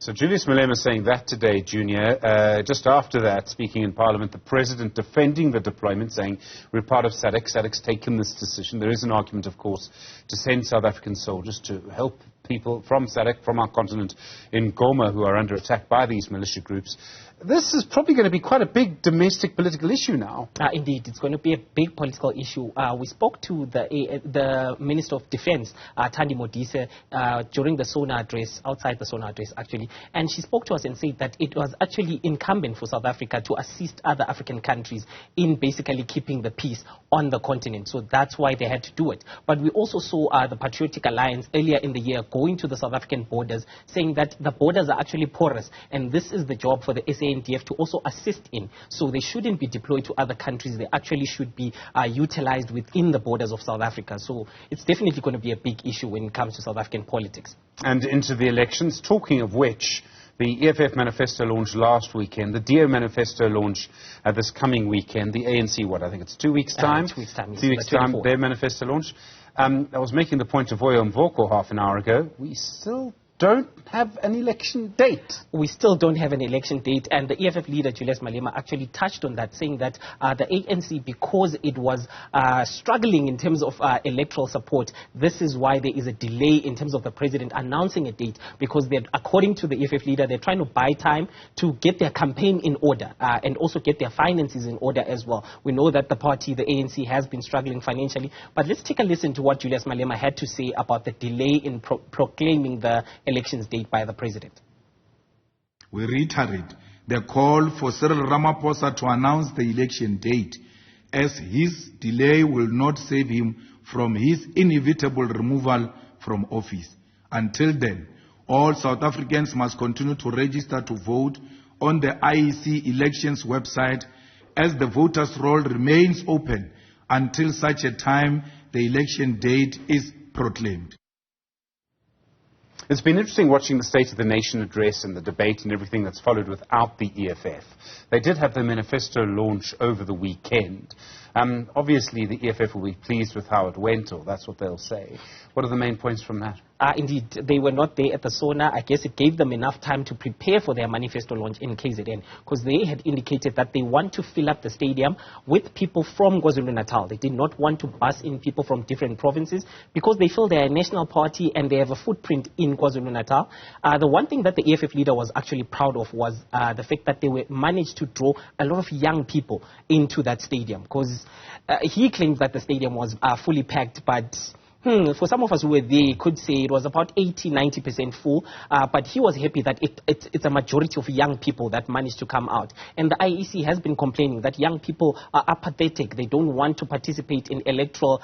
So Julius Malema saying that today, Junior. Just after that, speaking in Parliament, the President defending the deployment, saying we're part of SADC. SADC's taken this decision. There is an argument, of course, to send South African soldiers to help people from SADC, from our continent, in Goma, who are under attack by these militia groups. This is probably going to be quite a big domestic political issue now. Indeed, it's going to be a big political issue. We spoke to the Minister of Defense, Thandi Modise, during the SONA address, outside the SONA address actually, and she spoke to us and said that it was actually incumbent for South Africa to assist other African countries in basically keeping the peace on the continent. So that's why they had to do it. But we also saw the Patriotic Alliance earlier in the year going to the South African borders, saying that the borders are actually porous, and this is the job for the SANDF to also assist in. So they shouldn't be deployed to other countries. They actually should be utilized within the borders of South Africa. So it's definitely going to be a big issue when it comes to South African politics. And into the elections, talking of which, the EFF manifesto launched last weekend, the DO manifesto launch this coming weekend, the ANC, I think it's 2 weeks' time? 2 weeks' time, yes. 2 weeks' time, their manifesto launch. I was making the point to Voyo Mvoko half an hour ago. We still don't have an election date. We still don't have an election date, and the EFF leader, Julius Malema, actually touched on that, saying that the ANC, because it was struggling in terms of electoral support, this is why there is a delay in terms of the president announcing a date, because according to the EFF leader, they're trying to buy time to get their campaign in order and also get their finances in order as well. We know that the party, the ANC, has been struggling financially, but let's take a listen to what Julius Malema had to say about the delay in proclaiming the elections date by the president. We reiterate the call for Cyril Ramaphosa to announce the election date, as his delay will not save him from his inevitable removal from office. Until then, all South Africans must continue to register to vote on the IEC elections website, as the voters' roll remains open until such a time the election date is proclaimed. It's been interesting watching the State of the Nation address and the debate and everything that's followed without the EFF. They did have their manifesto launch over the weekend. Obviously, the EFF will be pleased with how it went, or that's what they'll say. What are the main points from that? Indeed, they were not there at the SONA. I guess it gave them enough time to prepare for their manifesto launch in KZN, because they had indicated that they want to fill up the stadium with people from KwaZulu-Natal. They did not want to bus in people from different provinces, because they feel they're a national party and they have a footprint in KwaZulu-Natal. The one thing that the EFF leader was actually proud of was the fact that they managed to draw a lot of young people into that stadium, because he claims that the stadium was fully packed, but for some of us who were there, could say it was about 80-90% full, but he was happy that it's a majority of young people that managed to come out. And the IEC has been complaining that young people are apathetic. They don't want to participate in electoral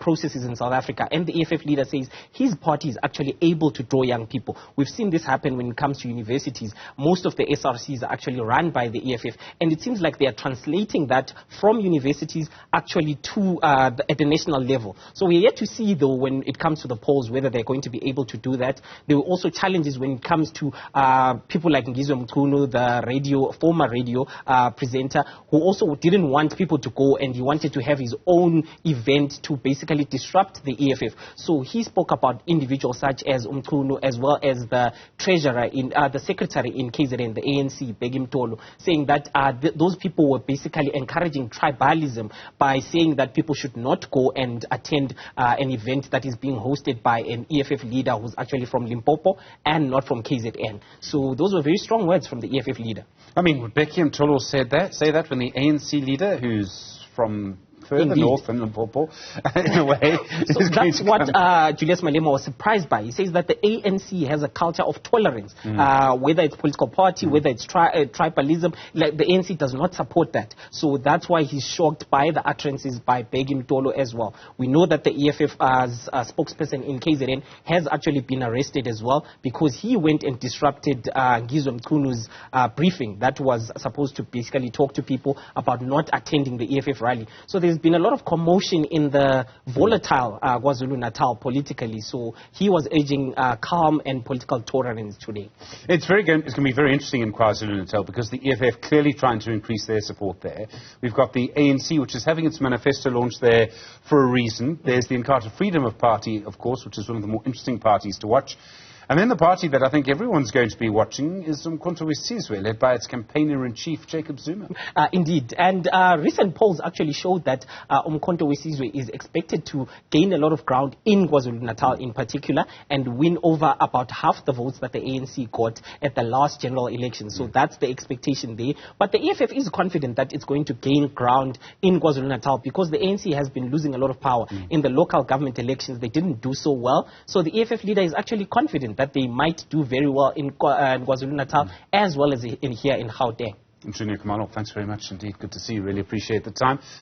processes in South Africa. And the EFF leader says his party is actually able to draw young people. We've seen this happen when it comes to universities. Most of the SRCs are actually run by the EFF, and it seems like they are translating that from universities actually to at the national level. So we're yet to see, though, when it comes to the polls, whether they're going to be able to do that. There were also challenges when it comes to people like Newzroom Afrika, the former radio presenter, who also didn't want people to go, and he wanted to have his own event to basically disrupt the EFF. So he spoke about individuals such as Umkhunu, as well as the treasurer, the secretary in KZN, the ANC, Begim Tolo, saying that those people were basically encouraging tribalism by saying that people should not go and attend an event that is being hosted by an EFF leader who's actually from Limpopo and not from KZN. So those were very strong words from the EFF leader. I mean, would Begim Tolo say that when the ANC leader, who's from further north than Limpopo, in a way. So that's what Julius Malema was surprised by. He says that the ANC has a culture of tolerance, whether it's political party, whether it's tribalism. Like, the ANC does not support that. So that's why he's shocked by the utterances by Begim Tolo as well. We know that the EFF spokesperson in KZN has actually been arrested as well, because he went and disrupted Ngizwe Mkhunu's briefing that was supposed to basically talk to people about not attending the EFF rally. So there's been a lot of commotion in the volatile KwaZulu-Natal politically, so he was urging calm and political tolerance today. It's going to be very interesting in KwaZulu-Natal, because the EFF clearly trying to increase their support there. We've got the ANC, which is having its manifesto launch there for a reason. There's the Inkatha Freedom of Party, of course, which is one of the more interesting parties to watch. And then the party that I think everyone's going to be watching is Umkhonto weSizwe, led by its campaigner-in-chief, Jacob Zuma. Indeed. And recent polls actually showed that Umkhonto weSizwe is expected to gain a lot of ground in KwaZulu-Natal in particular and win over about half the votes that the ANC got at the last general election. So that's the expectation there. But the EFF is confident that it's going to gain ground in KwaZulu-Natal because the ANC has been losing a lot of power in the local government elections. They didn't do so well. So the EFF leader is actually confident that they might do very well in KwaZulu-Natal as well as here in Gauteng. Juniour Khumalo, thanks very much indeed. Good to see you. Really appreciate the time.